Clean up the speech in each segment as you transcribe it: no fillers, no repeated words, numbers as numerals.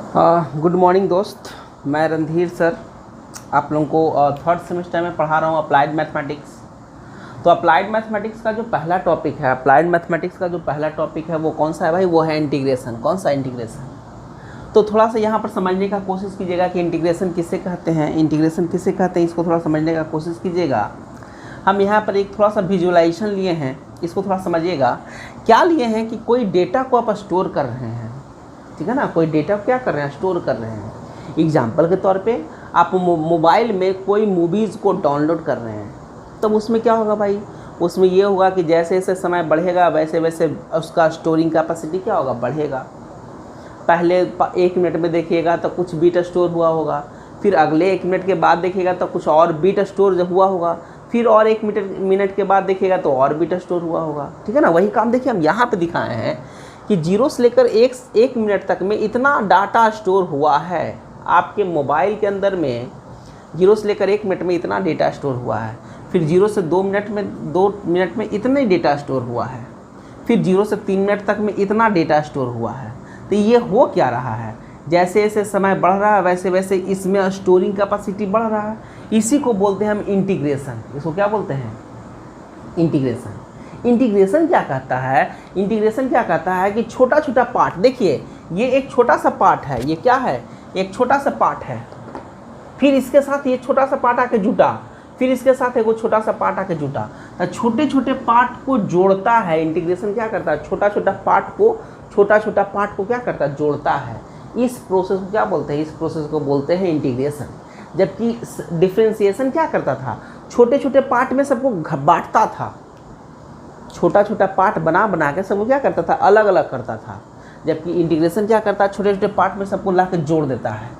Good morning दोस्त, मैं Randhir sir आप लोगों को थर्ड सेमेस्टर में पढ़ा रहा हूँ अप्लाइड मैथमेटिक्स। तो अप्लाइड मैथमेटिक्स का जो पहला टॉपिक है, वो कौन सा है भाई? वो है इंटीग्रेशन। कौन सा? इंटीग्रेशन। तो थोड़ा सा यहाँ पर समझने का कोशिश कीजिएगा कि इंटीग्रेशन किसे कहते हैं, इसको थोड़ा समझने का कोशिश कीजिएगा। हम यहाँ पर एक थोड़ा सा विजुअलाइजेशन लिए हैं, इसको थोड़ा समझिएगा। क्या लिए हैं कि कोई डेटा को आप स्टोर कर रहे हैं, ठीक है ना? कोई डेटा क्या कर रहे हैं? स्टोर कर रहे हैं। एग्जाम्पल के तौर पे आप मोबाइल में कोई मूवीज़ को डाउनलोड कर रहे हैं, तब उसमें क्या होगा भाई? उसमें ये होगा कि जैसे जैसे समय बढ़ेगा वैसे वैसे उसका स्टोरिंग कैपेसिटी क्या होगा? बढ़ेगा। पहले 1 मिनट में देखिएगा तो कुछ बीट स्टोर हुआ होगा, फिर अगले 1 मिनट के बाद देखिएगा तो कुछ और बीट स्टोर हुआ होगा, फिर और 1 मिनट के बाद देखिएगा तो और बीट स्टोर हुआ होगा, ठीक है ना? वही काम देखिए हम यहाँ पे दिखाए हैं कि 0 से लेकर 1 मिनट तक में इतना डाटा स्टोर हुआ है आपके मोबाइल के अंदर में। 0 से लेकर 1 मिनट में इतना डेटा स्टोर हुआ है, फिर 0 से 2 मिनट में इतना डेटा स्टोर हुआ है, फिर 0 से 3 मिनट तक में इतना डेटा स्टोर हुआ है। तो ये हो क्या रहा है? जैसे जैसे समय बढ़ रहा है वैसे वैसे इसमें स्टोरिंग कैपेसिटी बढ़ रहा है। इसी को बोलते हैं हम इंटीग्रेशन। इसको क्या बोलते हैं? इंटीग्रेशन। इंटीग्रेशन क्या कहता है कि छोटा छोटा पार्ट, देखिए ये एक छोटा सा पार्ट है, ये क्या है? एक छोटा सा पार्ट है, फिर इसके साथ ये छोटा सा पार्ट आके जुटा, फिर इसके साथ एक वो छोटा सा पार्ट आके जुटा। तो छोटे छोटे पार्ट को जोड़ता है। इंटीग्रेशन क्या करता है? छोटा छोटा पार्ट को क्या करता है? जोड़ता है। इस प्रोसेस को क्या बोलते हैं? इस प्रोसेस को बोलते हैं इंटीग्रेशन। जबकि डिफरेंशिएशन क्या करता था? छोटे छोटे पार्ट में सबको बांटता था, छोटा छोटा पार्ट बना के सबको क्या करता था? अलग अलग करता था। जबकि इंटीग्रेशन क्या करता है? छोटे छोटे पार्ट में सबको ला के जोड़ देता है।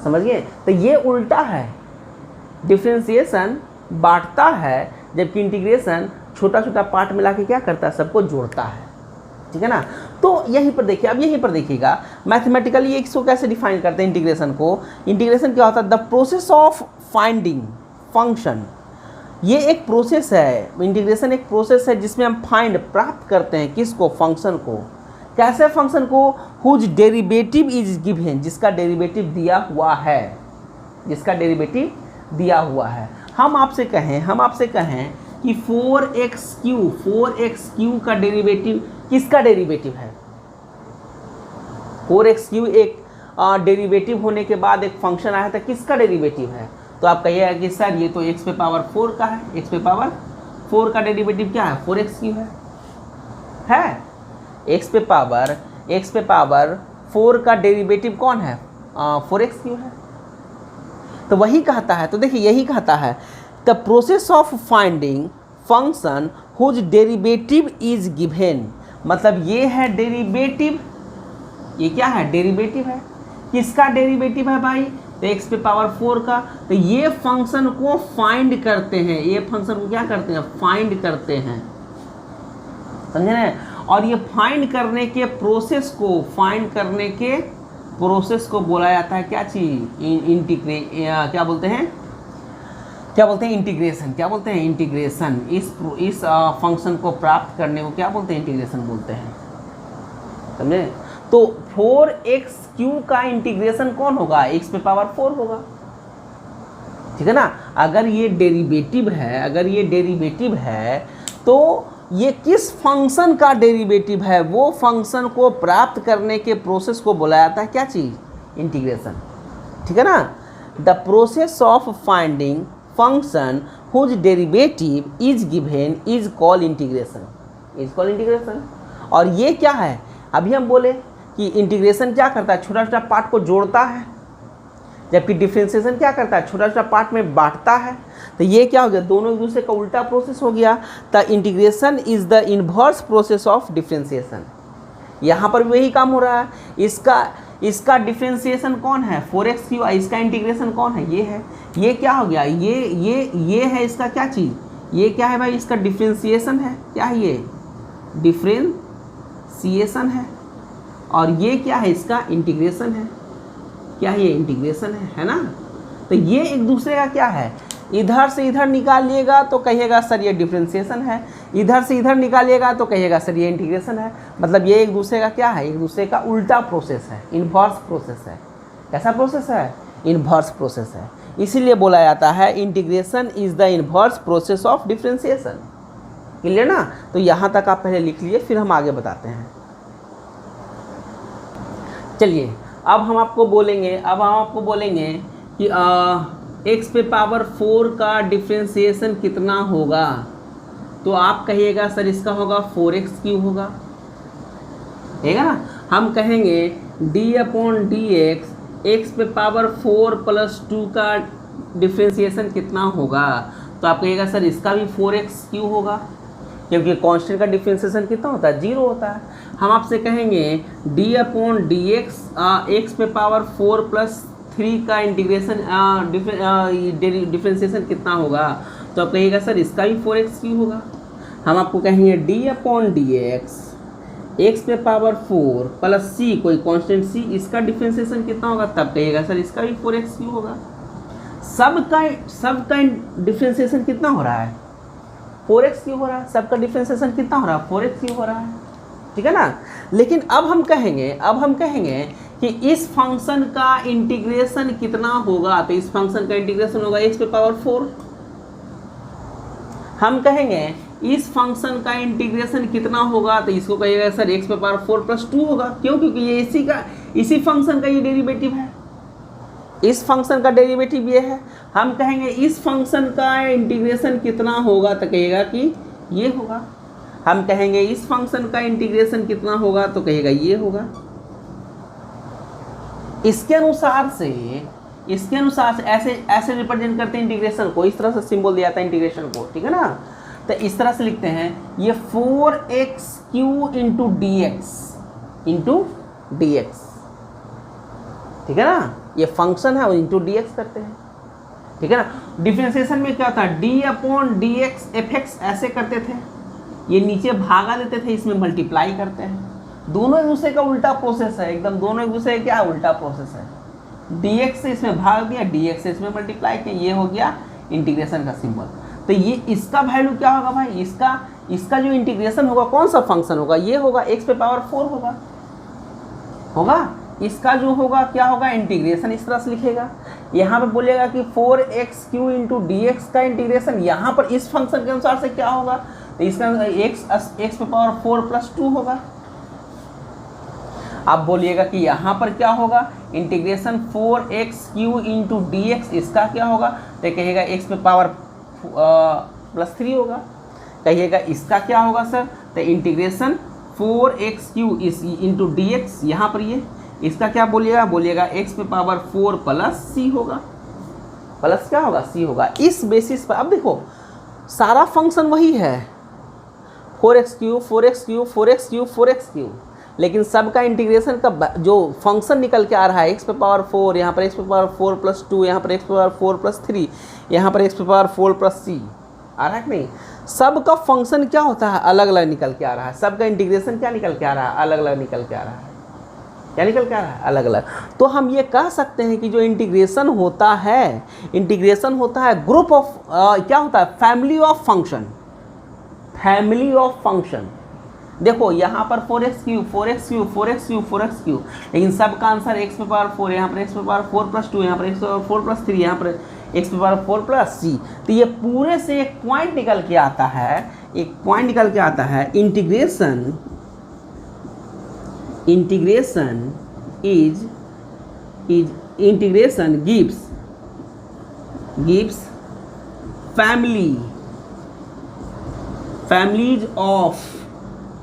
समझिए? तो ये उल्टा है। डिफरेंशिएशन बांटता है, जबकि इंटीग्रेशन छोटा छोटा पार्ट में ला के क्या करता है? सबको जोड़ता है, ठीक है ना? तो यहीं पर देखिए, अब यहीं पर देखिएगा मैथमेटिकली इसको कैसे डिफाइन करते हैं इंटीग्रेशन को। इंटीग्रेशन क्या होता है? The process of finding function. ये एक प्रोसेस है, इंटीग्रेशन एक प्रोसेस है जिसमें हम प्राप्त करते हैं किसको? फंक्शन को। कैसे फंक्शन को? हुज डेरिवेटिव इज गिवन, जिसका डेरिवेटिव दिया हुआ है। हम आपसे कहें कि 4x³ का डेरिवेटिव किसका डेरिवेटिव है? 4x³ एक डेरिवेटिव होने के बाद एक फंक्शन आया था, किसका डेरिवेटिव है? तो आप कहिएगा कि सर ये तो x पे पावर 4 का है। x पे पावर 4 का डेरिवेटिव क्या है? 4x³ है। x पे पावर 4 का डेरिवेटिव कौन है? 4x³ है। तो वही कहता है, तो देखिए यही कहता है the process of finding function whose derivative is given. मतलब ये है डेरिवेटिव, ये क्या है? डेरिवेटिव है। किसका डेरिवेटिव है भाई? तो x पे पावर 4 का। तो ये फंक्शन को फाइंड करते हैं, क्या करते हैं? फाइंड करते हैं, समझे ना? और ये फाइंड करने के प्रोसेस को बोला जाता है क्या चीज? क्या बोलते हैं? इंटीग्रेशन। क्या बोलते हैं? इंटीग्रेशन। इस फंक्शन को प्राप्त करने को क्या बोलते हैं? इंटीग्रेशन बोलते हैं, समझे? तो 4x³ का इंटीग्रेशन कौन होगा? x पे पावर 4 होगा, ठीक है ना? अगर ये डेरिवेटिव है तो ये किस फंक्शन का डेरिवेटिव है? वो फंक्शन को प्राप्त करने के प्रोसेस को बोला जाता है क्या चीज? इंटीग्रेशन, ठीक है ना? The process of finding function whose derivative is given is called integration. और ये क्या है? अभी हम बोले कि इंटीग्रेशन क्या करता है? छोटा छोटा पार्ट को जोड़ता है, जबकि डिफरेंशिएशन क्या करता है? छोटा छोटा पार्ट में बांटता है। तो ये क्या हो गया? दोनों एक दूसरे का उल्टा प्रोसेस हो गया। The integration is the inverse process of differentiation. यहाँ पर भी वही काम हो रहा है। इसका डिफरेंशिएशन कौन है? 4x³। इसका इंटीग्रेशन कौन है? ये है। ये क्या हो गया? ये है इसका क्या चीज़? ये क्या है भाई? इसका डिफरेंशिएशन है। क्या है ये? डिफरेंशिएशन है। और ये क्या है? इसका इंटीग्रेशन है। क्या है? ये इंटीग्रेशन है ना? तो ये एक दूसरे का क्या है? इधर से इधर निकालिएगा तो कहिएगा सर ये डिफरेंशिएशन है, इधर से इधर निकालिएगा तो कहिएगा सर ये इंटीग्रेशन है। मतलब ये एक दूसरे का क्या है, एक दूसरे का उल्टा प्रोसेस है, इन्वर्स प्रोसेस है। कैसा प्रोसेस है, इन्वर्स प्रोसेस है। इसीलिए बोला जाता है integration is the inverse process of differentiation. Clear ना। तो यहाँ तक आप पहले लिख लिए, फिर हम आगे बताते हैं। चलिए अब हम आपको बोलेंगे कि x पे पावर 4 का डिफरेंशिएशन कितना होगा। तो आप कहिएगा सर इसका होगा 4x³ होगा, ठीक है ना। हम कहेंगे d/dx x पे पावर 4 + 2 का डिफरेंशिएशन कितना होगा। तो आप कहिएगा सर इसका भी 4x³ होगा, क्योंकि कांस्टेंट का डिफरेंशिएशन कितना होता है, 0 होता है। हम आपसे कहेंगे d/dx x पे पावर 4 + 3 का इंटीग्रेशन डिफरेंशिएशन कितना होगा। तो आप कहिएगा सर इसका भी 4x³ होगा। हम आपको कहेंगे d/dx x पे पावर 4 + c, कोई कांस्टेंट c, इसका डिफरेंशिएशन कितना होगा। तब कहिएगा सर इसका भी 4x³ होगा। सबका डिफरेंशिएशन कितना हो रहा है, 4x³ हो रहा है। सबका डिफरेंशिएशन कितना हो रहा है, 4x³ हो रहा है, ठीक है ना। लेकिन अब हम कहेंगे कि इस फंक्शन का इंटीग्रेशन कितना होगा। तो इस फंक्शन का इंटीग्रेशन होगा x पे पावर 4। हम कहेंगे इस फंक्शन का इंटीग्रेशन कितना होगा। तो इसको कहिएगा सर x पे पावर 4 + 2 होगा। क्यों, क्योंकि ये इसी फंक्शन का ये डेरिवेटिव है, इस फंक्शन का डेरिवेटिव ये है। हम कहेंगे इस फंक्शन का इंटीग्रेशन कितना होगा। तो कहिएगा कि ये होगा। हम कहेंगे इस फंक्शन का इंटीग्रेशन कितना होगा। तो कहिएगा ये होगा। इसके अनुसार से ऐसे रिप्रेजेंट करते हैं इंटीग्रेशन को। इस तरह से सिंबल दिया था इंटीग्रेशन को, ठीक है ना। तो इस तरह से लिखते हैं ये 4x³ इंटू dx, ठीक है ना। ये फंक्शन है, वो इंटू dx करते हैं, ठीक है ना। डिफरेंशिएशन में क्या था, d/dx fx ऐसे करते थे, ये नीचे भागा देते थे, इसमें मल्टीप्लाई करते हैं। दोनों एक दूसरे का उल्टा प्रोसेस है, एकदम दोनों एक दूसरे का क्या उल्टा प्रोसेस है। dx से इसमें भाग दिया, dx से इसमें मल्टीप्लाई किया, ये हो गया इंटीग्रेशन का सिंबल। तो ये इसका वैल्यू क्या होगा भाई, इसका जो इंटीग्रेशन होगा कौन सा फंक्शन होगा, ये होगा x पे पावर 4 होगा। इसका जो होगा क्या होगा, इंटीग्रेशन इस तरह से लिखेगा। यहाँ पे बोलेगा कि 4x³ इंटू dx का इंटीग्रेशन यहाँ पर इस फंक्शन के अनुसार से क्या होगा। तो इसका x पे पावर 4 + 2 होगा। आप बोलिएगा कि यहाँ पर क्या होगा, इंटीग्रेशन 4x³ इंटू dx, इसका क्या होगा। तो कहिएगा x पे पावर +3 होगा। कहिएगा इसका क्या होगा सर, तो इंटीग्रेशन 4x³ इंटू dx, यहाँ पर ये इसका क्या बोलिएगा x पे पावर 4 + c होगा। प्लस क्या होगा, c होगा। इस बेसिस पर अब देखो सारा फंक्शन वही है, 4x³, 4x³, 4x³, 4x³, लेकिन सबका इंटीग्रेशन का जो फंक्शन निकल के आ रहा है x पे पावर 4, यहाँ पर x पे पावर 4 + 2, यहाँ पर x पे पावर 4 + 3, यहाँ पर x पे पावर 4 + c आ रहा है कि नहीं। सबका फंक्शन क्या होता है, अलग अलग निकल के आ रहा है। सबका इंटीग्रेशन क्या निकल के आ रहा है, अलग अलग निकल के आ रहा है। क्या निकल के आ रहा है, अलग अलग। तो हम ये कह सकते हैं कि जो इंटीग्रेशन होता है ग्रुप ऑफ क्या होता है, फैमिली ऑफ फंक्शन। देखो यहाँ पर 4x³, 4x³, 4x³, 4x³, लेकिन सबका आंसर x पे पावर 4, यहाँ पर x पे पावर 4 + 2, यहाँ पर x पे पावर 4 + 3, यहाँ पर x पे पावर 4 + c। तो ये पूरे से एक पॉइंट निकल के आता है, इंटीग्रेशन gives families ऑफ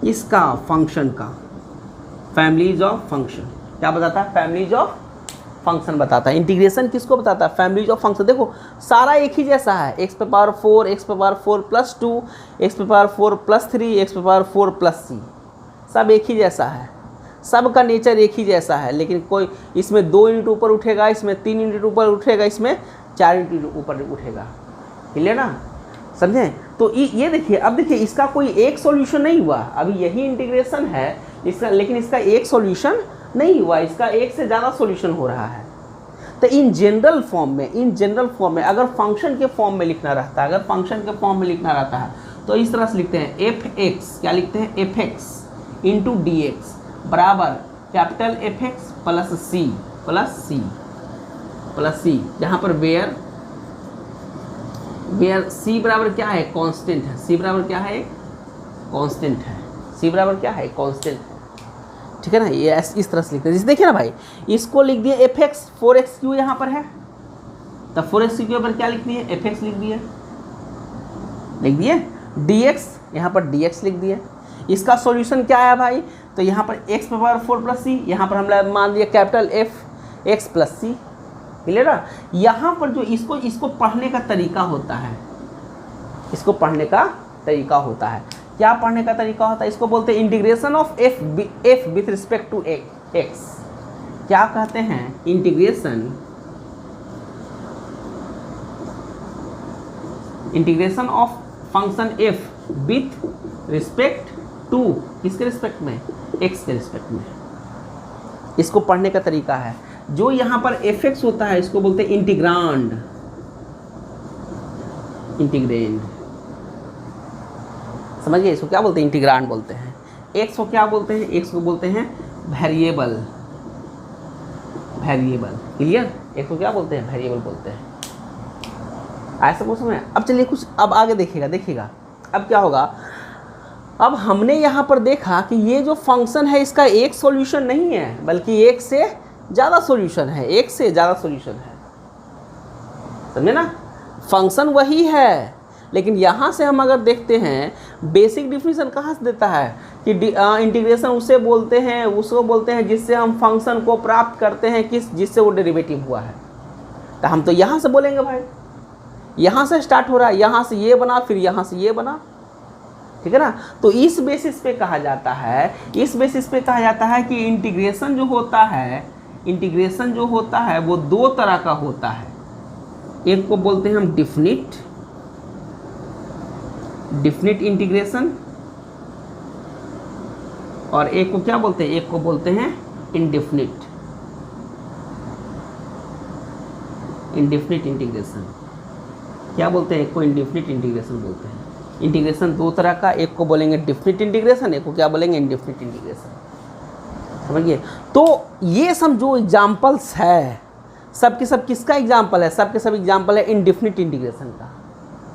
इसका फंक्शन का, फैमिलीज ऑफ फंक्शन क्या बताता है, फैमिलीज ऑफ फंक्शन बताता है। इंटीग्रेशन किसको बताता है, फैमिलीज ऑफ फंक्शन। देखो सारा एक ही जैसा है, x पे पावर 4, x पे पावर 4 + 2, x पे पावर 4 + 3, x पे पावर 4 + c, सब एक ही जैसा है, सब का नेचर एक ही जैसा है। लेकिन कोई इसमें 2 यूनिट ऊपर उठेगा, इसमें 3 यूनिट ऊपर उठेगा, इसमें 4 यूनिट ऊपर उठेगा। क्लियर ना, समझें। तो ये देखिए, अब देखिए इसका कोई एक सॉल्यूशन नहीं हुआ, अभी यही इंटीग्रेशन है इसका, लेकिन इसका एक सॉल्यूशन नहीं हुआ, इसका एक से ज़्यादा सॉल्यूशन हो रहा है। तो इन जनरल फॉर्म में अगर फंक्शन के फॉर्म में लिखना रहता है, तो इस तरह से लिखते हैं एफ एक्स, क्या लिखते हैं, F X into D x बराबर कैपिटल एफ एक्स प्लस सी, जहाँ पर वेयर सी बराबर क्या है, कांस्टेंट है, सी बराबर क्या है, कांस्टेंट है, ठीक है ना। ये इस तरह से लिखते हैं, जैसे देखिए ना भाई, इसको लिख दिए एफ एक्स, 4x³ यहाँ पर है, तब 4x के ऊपर क्या लिख दिए, एफ एक्स लिख दिए, dx यहाँ पर dx लिख दिए। इसका सॉल्यूशन क्या है भाई, तो यहाँ पर x पावर 4 प्लस सी, यहाँ पर हमने मान लिया कैपिटल एफ एक्स प्लस सी, क्लियर है। यहाँ पर जो इसको पढ़ने का तरीका होता है, क्या पढ़ने का तरीका होता है, इसको बोलते हैं integration of F with respect to X. क्या कहते हैं, integration of function F with respect to, किसके रिस्पेक्ट में, एक्स के रिस्पेक्ट में। इसको पढ़ने का तरीका है, जो यहाँ पर एफ एक्स होता है इसको बोलते हैं इंटीग्रेंड, समझिए, इसको क्या बोलते हैं, इंटीग्रांड बोलते हैं। एक्स को क्या बोलते हैं, एक्स को बोलते हैं वेरिएबल, क्लियर, एक्स को क्या बोलते हैं, वेरिएबल बोलते हैं। ऐसा कुछ समझ। अब चलिए कुछ अब आगे देखिएगा अब क्या होगा। अब हमने यहाँ पर देखा कि ये जो फंक्शन है इसका एक सॉल्यूशन नहीं है, बल्कि एक से ज़्यादा सॉल्यूशन है, समझे ना। फंक्शन वही है, लेकिन यहाँ से हम अगर देखते हैं बेसिक डिफिनीशन कहाँ से देता है कि इंटीग्रेशन उसको बोलते हैं जिससे हम फंक्शन को प्राप्त करते हैं, जिससे वो डेरिवेटिव हुआ है। तो हम तो यहाँ से बोलेंगे भाई, यहाँ से स्टार्ट हो रहा है, यहाँ से ये बना, फिर यहाँ से ये बना, ठीक है ना। तो इस बेसिस पे कहा जाता है कि इंटीग्रेशन जो होता है वो दो तरह का होता है। एक को बोलते हैं हम डिफिनिट इंटीग्रेशन, और एक को क्या बोलते हैं, एक को बोलते हैं इंडेफिनिट इंटीग्रेशन। क्या बोलते हैं, एक को इंडेफिनिट इंटीग्रेशन बोलते हैं। इंटीग्रेशन दो तरह का, एक को बोलेंगे डिफिनिट इंटीग्रेशन, एक को क्या बोलेंगे, इंडेफिनिट इंटीग्रेशन, समझिए। तो ये सब जो एग्जाम्पल्स है सब किसका एग्जाम्पल है, सब एग्जाम्पल है इंडेफिनिट इंटीग्रेशन का।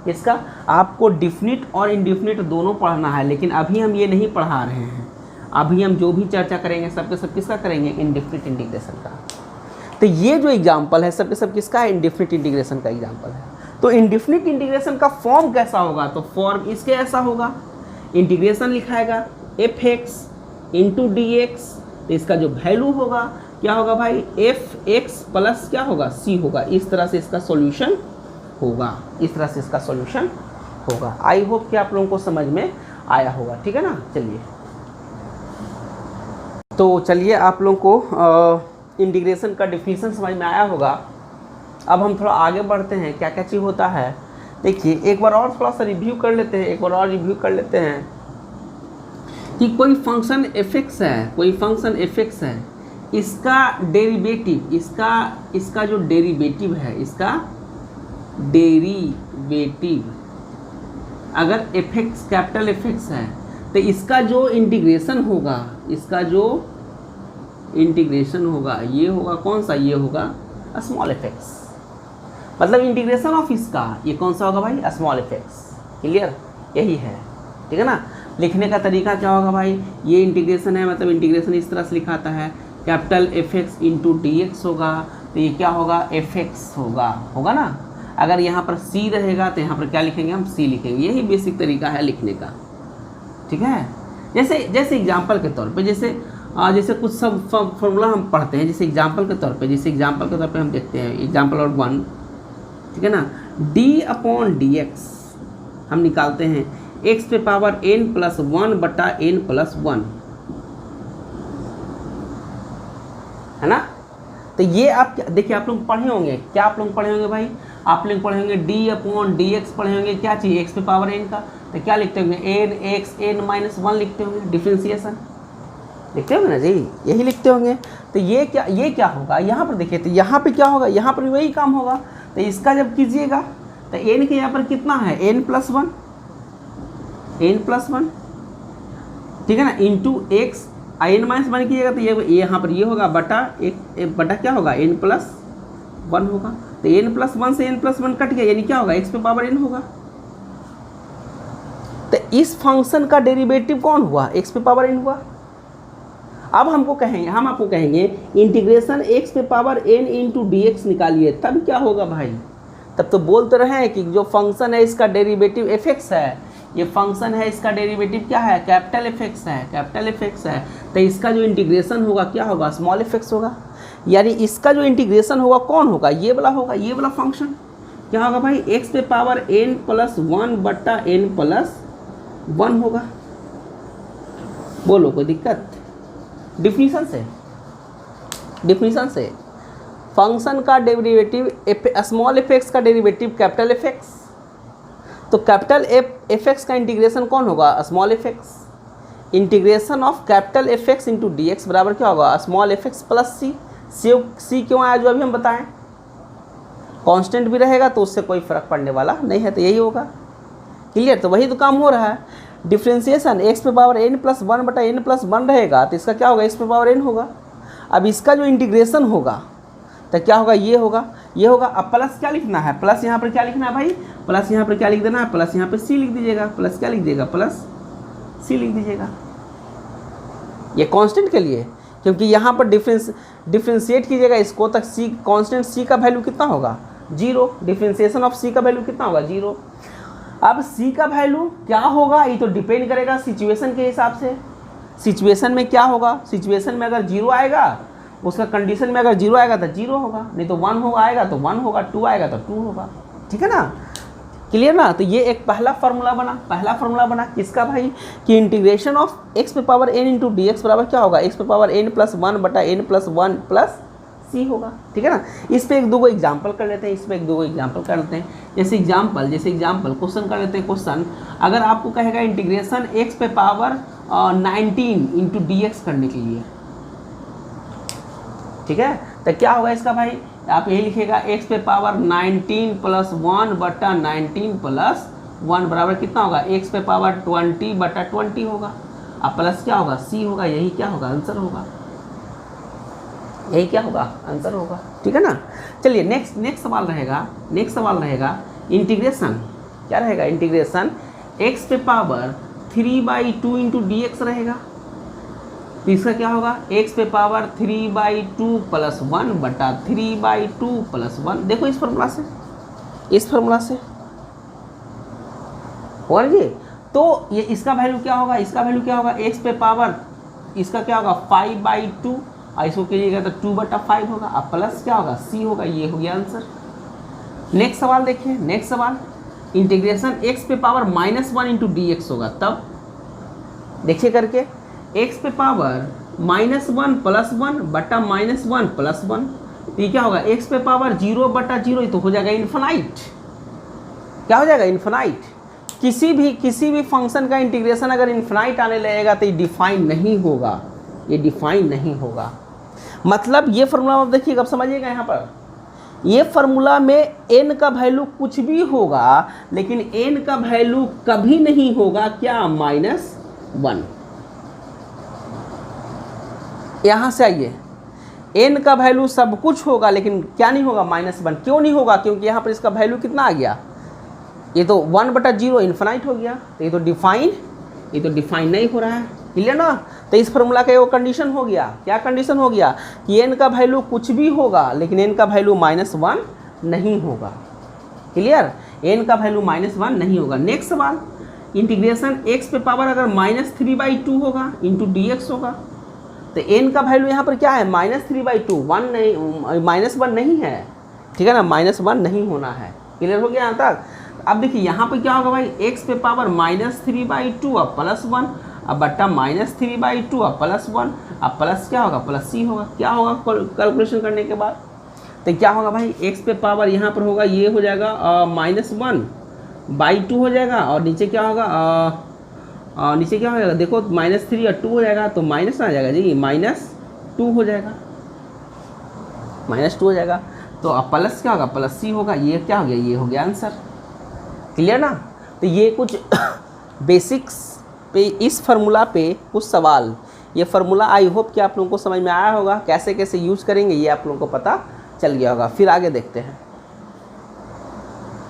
इसका आपको डिफिनिट और इंडेफिनिट दोनों पढ़ना है, लेकिन अभी हम ये नहीं पढ़ा रहे हैं। अभी हम जो भी चर्चा करेंगे सब किसका करेंगे, इंडेफिनिट इंटीग्रेशन का। तो ये जो एग्जाम्पल है सब किसका है, इंडेफिनिट इंटीग्रेशन का एग्जाम्पल है। तो इंडेफिनिट इंटीग्रेशन का फॉर्म कैसा होगा, तो फॉर्म इसके ऐसा होगा, इंटीग्रेशन लिखाएगा F X into D X, तो इसका जो वैल्यू होगा क्या होगा भाई, एफ एक्स प्लस क्या होगा, सी होगा। इस तरह से इसका सॉल्यूशन होगा। आई होप कि आप लोगों को समझ में आया होगा, ठीक है ना। चलिए आप लोगों को इंटीग्रेशन का डिफिनीशन समझ में आया होगा। अब हम थोड़ा आगे बढ़ते हैं, क्या क्या चीज़ होता है देखिए, एक बार और थोड़ा सा रिव्यू कर लेते हैं, कि कोई फंक्शन एफ एक्स है, इसका डेरिवेटिव, इसका जो डेरिवेटिव है, अगर F x capital F x है, तो इसका जो इंटीग्रेशन होगा ये होगा कौन सा, ये होगा स्मॉल एफ एक्स। मतलब इंटीग्रेशन ऑफ इसका ये कौन सा होगा भाई, स्मॉल एफ एक्स, क्लियर, यही है, ठीक है ना। लिखने का तरीका क्या होगा भाई, ये इंटीग्रेशन है, मतलब इंटीग्रेशन इस तरह से लिखाता है, capital F X into D x होगा, तो ये क्या होगा, एफ एक्स होगा ना। अगर यहाँ पर सी रहेगा तो यहाँ पर क्या लिखेंगे, हम सी लिखेंगे। यही बेसिक तरीका है लिखने का, ठीक है। जैसे एग्जाम्पल के तौर पे, जैसे कुछ सब फॉर्मूला हम पढ़ते हैं, जैसे एग्जाम्पल के तौर पे हम देखते हैं एग्जाम्पल और 1, ठीक है ना। d अपॉन डी एक्स हम निकालते हैं x पे पावर n+1 बटा n+1, है ना। तो ये आप देखिए, आप लोग पढ़े होंगे, क्या आप लोग पढ़े होंगे भाई, आप लोग पढ़े होंगे d अपॉन डी एक्स पढ़े होंगे, क्या चाहिए, x पे पावर n का, तो क्या लिखते होंगे, n x n-1 लिखते होंगे, डिफ्रेंसिएशन, लिखते होंगे ना जी, यही लिखते होंगे। तो ये क्या होगा, यहाँ पर देखिए, तो यहाँ पे क्या होगा, यहाँ पर वही काम होगा। तो इसका जब कीजिएगा तो n के यहाँ पर कितना है, n+1, n+1, ठीक है ना, इंटू एक्स, n-1 कीजिएगा तो ये यहाँ पर ये होगा बटा एक बटा क्या होगा, n+1 होगा। तो n+1 से n+1 कट गया, यानी क्या होगा, x पे पावर n होगा। तो इस फंक्शन का डेरिवेटिव कौन हुआ, x पे पावर n हुआ। अब हम आपको कहेंगे इंटीग्रेशन x पे पावर n इंटू dx निकालिए, तब क्या होगा भाई। तब तो बोलते रहे हैं कि जो फंक्शन है इसका डेरिवेटिव fx है, ये फंक्शन है इसका डेरिवेटिव क्या है, कैपिटल fx है। तो इसका जो इंटीग्रेशन होगा क्या होगा, स्मॉल fx होगा। यानी इसका जो इंटीग्रेशन होगा कौन होगा, ये वाला होगा, ये वाला फंक्शन क्या होगा भाई, x पे पावर n+1 बटा n+1 होगा। बोलो कोई दिक्कत। डिफिनीशन से फंक्शन का डेरिवेटिव स्मॉल fx का डेरिवेटिव कैपिटल fx, तो कैपिटल fx का इंटीग्रेशन कौन होगा, small fx। Integration of capital fx into dx बराबर क्या होगा, स्मॉल fx प्लस सी क्यों आया, जो अभी हम बताएं, कांस्टेंट भी रहेगा तो उससे कोई फर्क पड़ने वाला नहीं है, तो यही होगा। क्लियर, तो वही तो काम हो रहा है। डिफ्रेंसिएशन x पे पावर n+1 बटा n+1 रहेगा, तो इसका क्या होगा, x पे पावर n होगा। अब इसका जो इंटीग्रेशन होगा तो क्या होगा, ये होगा। अब प्लस क्या लिखना है, प्लस यहाँ पर क्या लिखना है भाई, प्लस यहाँ पर क्या लिख देना है, प्लस यहाँ पर c लिख दीजिएगा, प्लस क्या लिख दीजिएगा, प्लस c लिख दीजिएगा। ये कांस्टेंट के लिए, क्योंकि यहाँ पर डिफ्रेंशिएट कीजिएगा इसको, तक c कांस्टेंट c का वैल्यू कितना होगा, 0। डिफ्रेंशिएशन ऑफ c का वैल्यू कितना होगा, 0। अब c का वैल्यू क्या होगा, ये तो डिपेंड करेगा सिचुएशन के हिसाब से। सिचुएशन में क्या होगा, सिचुएशन में अगर 0 आएगा, उसका कंडीशन में अगर 0 आएगा तो 0 होगा, नहीं तो 1 आएगा तो 1 होगा, 2 आएगा तो 2 होगा। ठीक है ना, क्लियर ना। तो ये एक पहला फार्मूला बना किसका भाई, कि इंटीग्रेशन ऑफ x पे power n into D x बराबर क्या होगा, x पे पावर n+1 बटा n+1 प्लस c होगा। ठीक है ना। इस पे एक दो एग्जाम्पल कर लेते हैं, जैसे एग्जाम्पल क्वेश्चन कर लेते हैं। क्वेश्चन अगर आपको कहेगा इंटीग्रेशन x पे पावर 19 इंटू डी एक्स करने के लिए, ठीक है, तो क्या होगा इसका भाई, आप यही लिखेगा x पे पावर 19 प्लस 1 बटा 19 प्लस 1 बराबर कितना होगा, x पे पावर 20 बटा 20 होगा। अब प्लस क्या होगा, c होगा, यही क्या होगा, आंसर होगा, ठीक है ना। चलिए नेक्स्ट सवाल रहेगा इंटीग्रेशन, क्या रहेगा, इंटीग्रेशन x पे पावर 3/2 इंटू डी एक्स रहेगा। तो इसका क्या होगा, x पे पावर 3/2 प्लस 1 बटा 3/2 प्लस 1। देखो इस फॉर्मूला से और ये तो ये इसका वैल्यू क्या होगा, x पे पावर इसका क्या होगा 5/2, और इसको कीजिएगा तो 2/5 होगा। अब प्लस क्या होगा, c होगा, ये हो गया आंसर। नेक्स्ट सवाल देखिए, इंटीग्रेशन x पे पावर -1 इंटू डी एक्स होगा, तब देखिए करके x पे पावर -1 प्लस 1 बटा -1 प्लस 1, तो ये क्या होगा, x पे पावर 0 बटा 0, तो हो जाएगा इन्फिनाइट। क्या हो जाएगा, इन्फिनाइट। किसी भी फंक्शन का इंटीग्रेशन अगर इन्फिनाइट आने लगेगा तो ये डिफाइन नहीं होगा, मतलब ये फार्मूला आप देखिएगा, अब समझिएगा। यहाँ पर ये फार्मूला में n का वैल्यू कुछ भी होगा, लेकिन n का वैल्यू कभी नहीं होगा क्या, -1। यहाँ से आइए, n का वैल्यू सब कुछ होगा, लेकिन क्या नहीं होगा, -1। क्यों नहीं होगा, क्योंकि यहाँ पर इसका वैल्यू कितना आ गया, ये तो 1/0 इन्फिनाइट हो गया, तो ये तो डिफाइन नहीं हो रहा है। क्लियर ना। तो इस फार्मूला का वो कंडीशन हो गया, क्या कंडीशन हो गया, कि n का वैल्यू कुछ भी होगा, लेकिन n का वैल्यू -1 नहीं होगा। क्लियर, n का वैल्यू -1 नहीं होगा। नेक्स्ट सवाल, इंटीग्रेशन x पे पावर अगर -3/2 होगा इंटू डी एक्स होगा, तो n का वैल्यू यहाँ पर क्या है, -3/2, 1 नहीं, -1 नहीं है, ठीक है ना, -1 नहीं होना है। क्लियर हो गया यहाँ तक। अब देखिए यहाँ पर क्या होगा भाई, x पे पावर -3/2 अब प्लस 1, अब बट्टा -3/2 अब प्लस 1, अब प्लस क्या होगा, प्लस c होगा। क्या होगा कैलकुलेशन करने के बाद, तो क्या होगा भाई, x पे पावर यहाँ पर होगा, ये हो जाएगा -1/2 हो जाएगा, और नीचे क्या होगा नीचे क्या हो जाएगा देखो, -3 और 2 हो जाएगा, तो माइनस आ जाएगा जी, -2 हो जाएगा, -2 हो जाएगा। तो अब प्लस क्या होगा, प्लस सी होगा। ये क्या हो गया, ये हो गया आंसर। क्लियर ना। तो ये कुछ बेसिक्स पे, इस फार्मूला पे कुछ सवाल, ये फार्मूला आई होप कि आप लोगों को समझ में आया होगा, कैसे कैसे यूज़ करेंगे ये आप लोगों को पता चल गया होगा। फिर आगे देखते हैं।